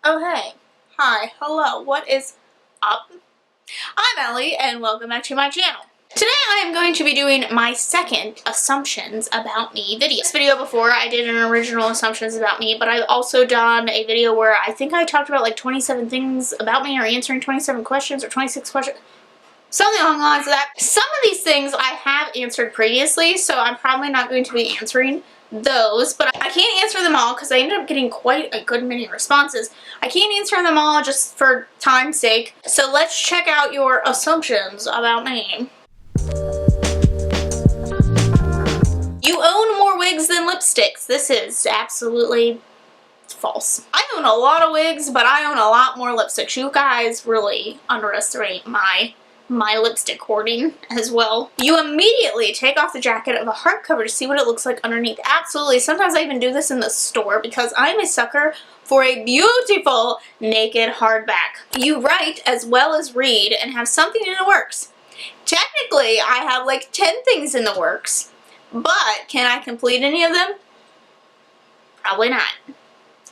Oh hey, hi, hello, what is up? I'm Ellie and welcome back to my channel. Today I am going to be doing my second assumptions about me video. This video before I did an original assumptions about me, but I've also done a video where I think I talked about like 27 things about me or answering 27 questions or 26 questions. Something along the lines of that. Some of these things I have answered previously, so I'm probably not going to be answering those, but I can't answer them all because I ended up getting quite a good many responses. I can't answer them all just for time's sake, so let's check out your assumptions about me. You own more wigs than lipsticks. This is absolutely false. I own a lot of wigs, but I own a lot more lipsticks. You guys really underestimate my lipstick hoarding as well. You immediately take off the jacket of a hardcover to see what it looks like underneath. Absolutely. Sometimes I even do this in the store because I'm a sucker for a beautiful naked hardback. You write as well as read and have something in the works. Technically, I have like 10 things in the works, but can I complete any of them? Probably not.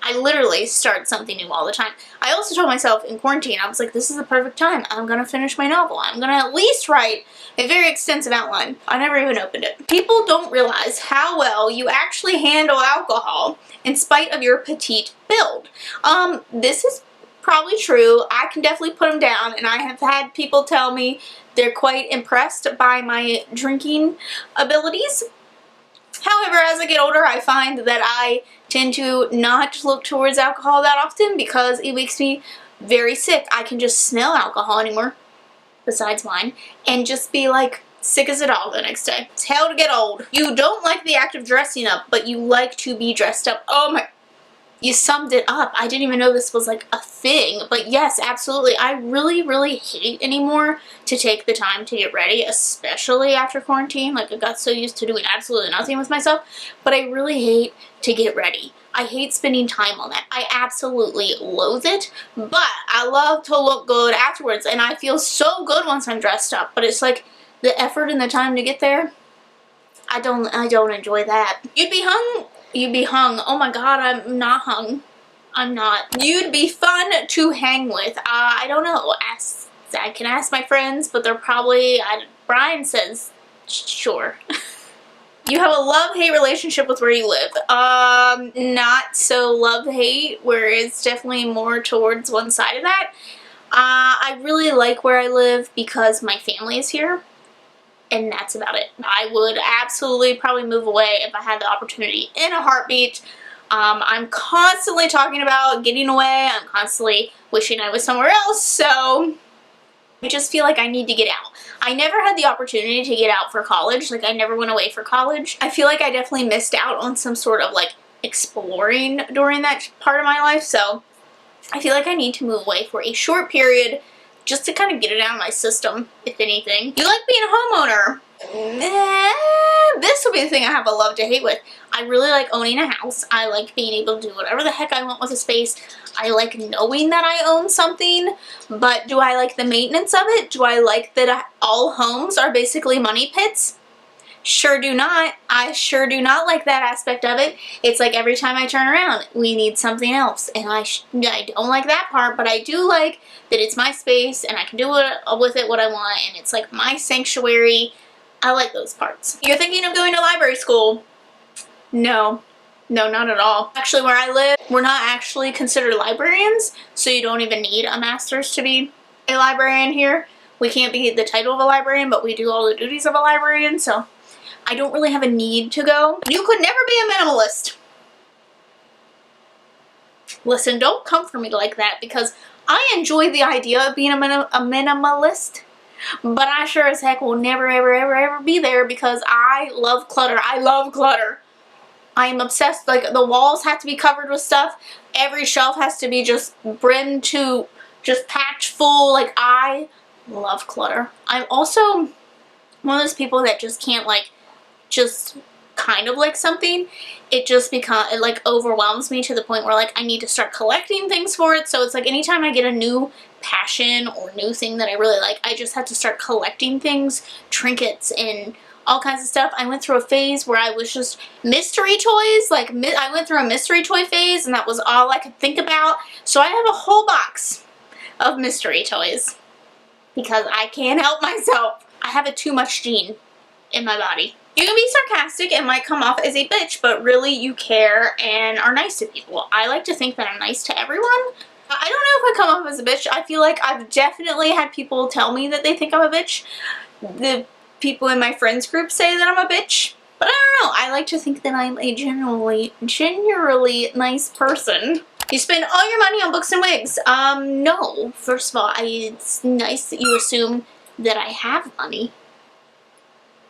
I literally start something new all the time. I also told myself in quarantine, I was like, this is the perfect time. I'm going to finish my novel. I'm going to at least write a very extensive outline. I never even opened it. People don't realize how well you actually handle alcohol in spite of your petite build. This is probably true. I can definitely put them down, and I have had people tell me they're quite impressed by my drinking abilities. However, as I get older, I find that I tend to not look towards alcohol that often because it makes me very sick. I can just smell alcohol anymore, besides wine, and just be like sick as a dog the next day. It's hell to get old. You don't like the act of dressing up, but you like to be dressed up. Oh my... You summed it up. I didn't even know this was like a thing, but yes, absolutely. I really hate anymore to take the time to get ready, especially after quarantine. Like, I got so used to doing absolutely nothing with myself, but I really hate to get ready. I hate spending time on that. I absolutely loathe it, but I love to look good afterwards, and I feel so good once I'm dressed up, but it's like the effort and the time to get there, I don't enjoy that. You'd be hung. Oh my god, I'm not hung. I'm not. You'd be fun to hang with. I don't know. I can ask my friends, but they're probably... Brian says, sure. You have a love-hate relationship with where you live. Not so love-hate, where it's definitely more towards one side of that. I really like where I live because my family is here. And that's about it. I would absolutely probably move away if I had the opportunity in a heartbeat. I'm constantly talking about getting away. I'm constantly wishing I was somewhere else. So I just feel like I need to get out. I never had the opportunity to get out for college. Like, I never went away for college. I feel like I definitely missed out on some sort of like exploring during that part of my life. So I feel like I need to move away for a short period just to kind of get it out of my system, if anything. You like being a homeowner? This will be the thing I have a love to hate with. I really like owning a house. I like being able to do whatever the heck I want with a space. I like knowing that I own something, but do I like the maintenance of it? Do I like that all homes are basically money pits? Sure do not. I sure do not like that aspect of it. It's like every time I turn around, we need something else. And I don't like that part, but I do like that it's my space and I can do with it what I want, and it's like my sanctuary. I like those parts. You're thinking of going to library school? No. No, not at all. Actually, where I live, we're not actually considered librarians, so you don't even need a master's to be a librarian here. We can't be the title of a librarian, but we do all the duties of a librarian, so I don't really have a need to go. You could never be a minimalist. Listen, don't come for me like that because I enjoy the idea of being a minimalist, but I sure as heck will never ever be there because I love clutter. I love clutter. I am obsessed. Like, the walls have to be covered with stuff. Every shelf has to be just brimmed to just packed full. Like, I love clutter. I'm also one of those people that just can't like just kind of like something. It like overwhelms me to the point where like I need to start collecting things for it. So it's like anytime I get a new passion or new thing that I really like, I just have to start collecting things, trinkets, and all kinds of stuff. I went through a phase where I was just mystery toys. Like, I went through a mystery toy phase, and that was all I could think about. So I have a whole box of mystery toys because I can't help myself. I have a too much gene in my body. You can be sarcastic and might come off as a bitch, but really you care and are nice to people. I like to think that I'm nice to everyone. I don't know if I come off as a bitch. I feel like I've definitely had people tell me that they think I'm a bitch. The people in my friends group say that I'm a bitch. But I don't know. I like to think that I'm a generally nice person. You spend all your money on books and wigs. No. First of all, it's nice that you assume that I have money.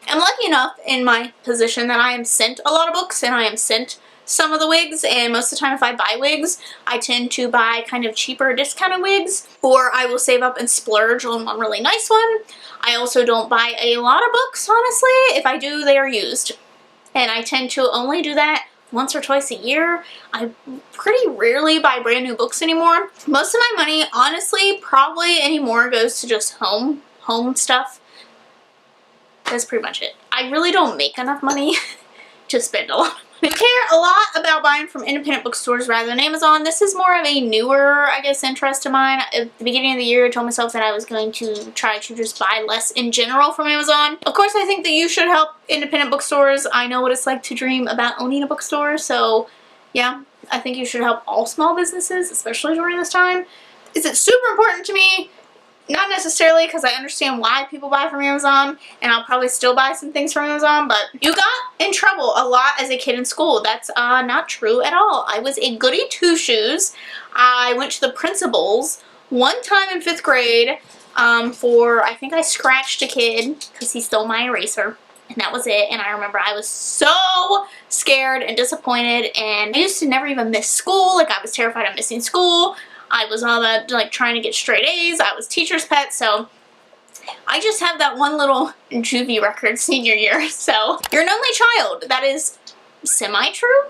I'm lucky enough in my position that I am sent a lot of books and I am sent some of the wigs, and most of the time if I buy wigs, I tend to buy kind of cheaper discounted wigs, or I will save up and splurge on one really nice one. I also don't buy a lot of books, honestly. If I do, they are used. And I tend to only do that once or twice a year. I pretty rarely buy brand new books anymore. Most of my money, honestly, probably anymore goes to just home stuff. That's pretty much it. I really don't make enough money to spend a lot of money. I care a lot about buying from independent bookstores rather than Amazon. This is more of a newer, I guess, interest of mine. At the beginning of the year, I told myself that I was going to try to just buy less in general from Amazon. Of course, I think that you should help independent bookstores. I know what it's like to dream about owning a bookstore, so yeah, I think you should help all small businesses, especially during this time. Is it super important to me? Not necessarily, because I understand why people buy from Amazon, and I'll probably still buy some things from Amazon, but you got in trouble a lot as a kid in school. That's not true at all. I was a goody two-shoes. I went to the principal's one time in 5th grade for, I think I scratched a kid because he stole my eraser, and that was it. And I remember I was so scared and disappointed, and I used to never even miss school. Like, I was terrified of missing school. I was all about, like, trying to get straight A's. I was teacher's pet, so I just have that one little juvie record senior year. So, you're an only child. That is semi-true.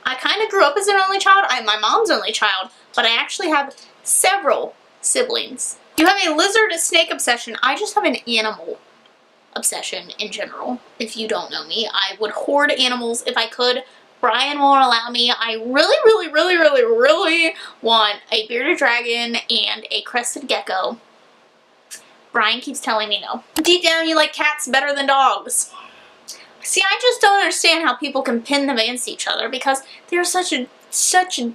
I kind of grew up as an only child. I'm my mom's only child, but I actually have several siblings. You have a lizard snake obsession. I just have an animal obsession in general. If you don't know me, I would hoard animals if I could. Brian won't allow me. I really want a bearded dragon and a crested gecko. Brian keeps telling me no. Deep down, you like cats better than dogs. See, I just don't understand how people can pin them against each other because they're such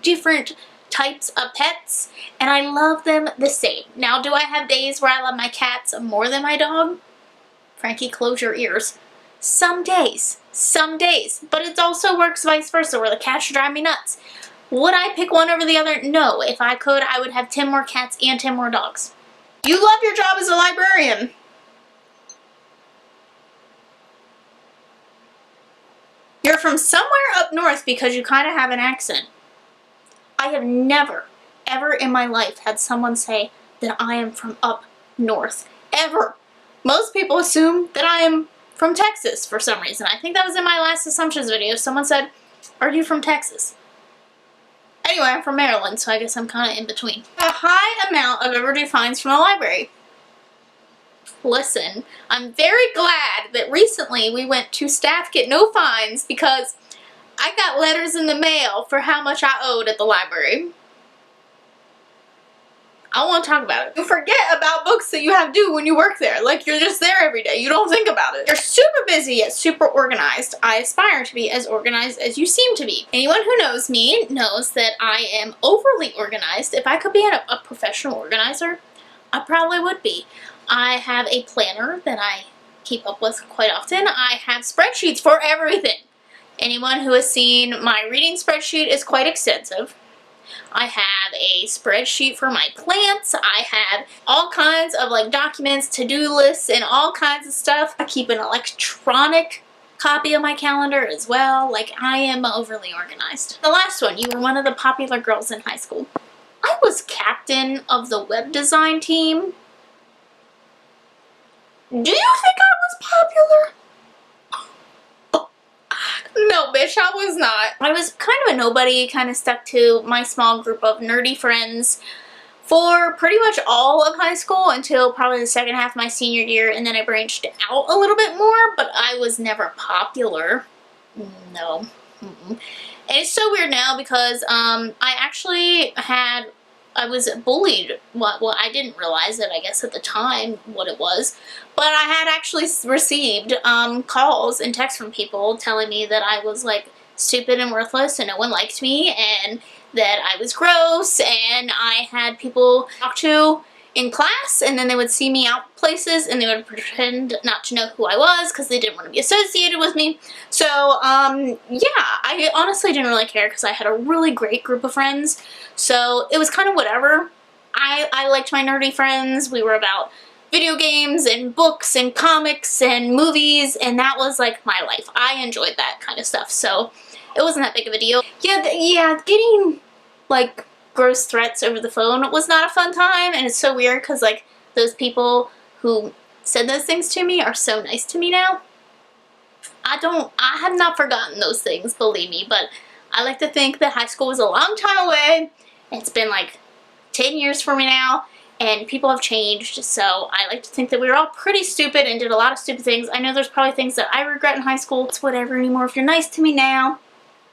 different types of pets, and I love them the same. Now, do I have days where I love my cats more than my dog? Frankie, close your ears. Some days, but it also works vice versa, where the cats drive me nuts. Would I pick one over the other? No. If I could, I would have 10 more cats and 10 more dogs. You love your job as a librarian. You're from somewhere up north because you kind of have an accent. I have never, ever in my life had someone say that I am from up north. Ever. Most people assume that I am from Texas for some reason. I think that was in my last assumptions video. Someone said, "Are you from Texas?" Anyway, I'm from Maryland, so I guess I'm kind of in between. A high amount of overdue fines from the library. Listen, I'm very glad that recently we went to staff get no fines because I got letters in the mail for how much I owed at the library. I want to talk about it. You forget about books that you have due when you work there. Like, you're just there every day. You don't think about it. You're super busy yet super organized. I aspire to be as organized as you seem to be. Anyone who knows me knows that I am overly organized. If I could be a professional organizer, I probably would be. I have a planner that I keep up with quite often. I have spreadsheets for everything. Anyone who has seen my reading spreadsheet is quite extensive. I have a spreadsheet for my plants. I have all kinds of like documents, to-do lists, and all kinds of stuff. I keep an electronic copy of my calendar as well. Like, I am overly organized. The last one, you were one of the popular girls in high school. I was captain of the web design team. Do you think I was popular? No, bitch, I was not. I was kind of a nobody, kind of stuck to my small group of nerdy friends for pretty much all of high school until probably the second half of my senior year, and then I branched out a little bit more, but I was never popular. No. And it's so weird now because I was bullied. Well, I didn't realize it, I guess, at the time what it was, but I had actually received calls and texts from people telling me that I was like stupid and worthless and no one liked me and that I was gross, and I had people talk to in class, and then they would see me out places and they would pretend not to know who I was because they didn't want to be associated with me. So yeah, I honestly didn't really care because I had a really great group of friends, so it was kind of whatever. I liked my nerdy friends. We were about video games and books and comics and movies, and that was like my life. I enjoyed that kind of stuff, so it wasn't that big of a deal. Yeah, getting like gross threats over the phone was not a fun time, and it's so weird because like those people who said those things to me are so nice to me now. I have not forgotten those things, believe me, but I like to think that high school was a long time away. It's been like 10 years for me now, and people have changed, so I like to think that we were all pretty stupid and did a lot of stupid things. I know there's probably things that I regret in high school. It's whatever anymore. If you're nice to me now,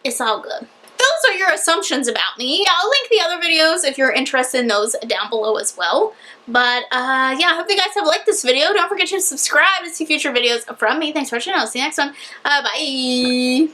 it's all good. Those are your assumptions about me. I'll link the other videos if you're interested in those down below as well. But yeah, I hope you guys have liked this video. Don't forget to subscribe to see future videos from me. Thanks for watching. I'll see you next one. Bye.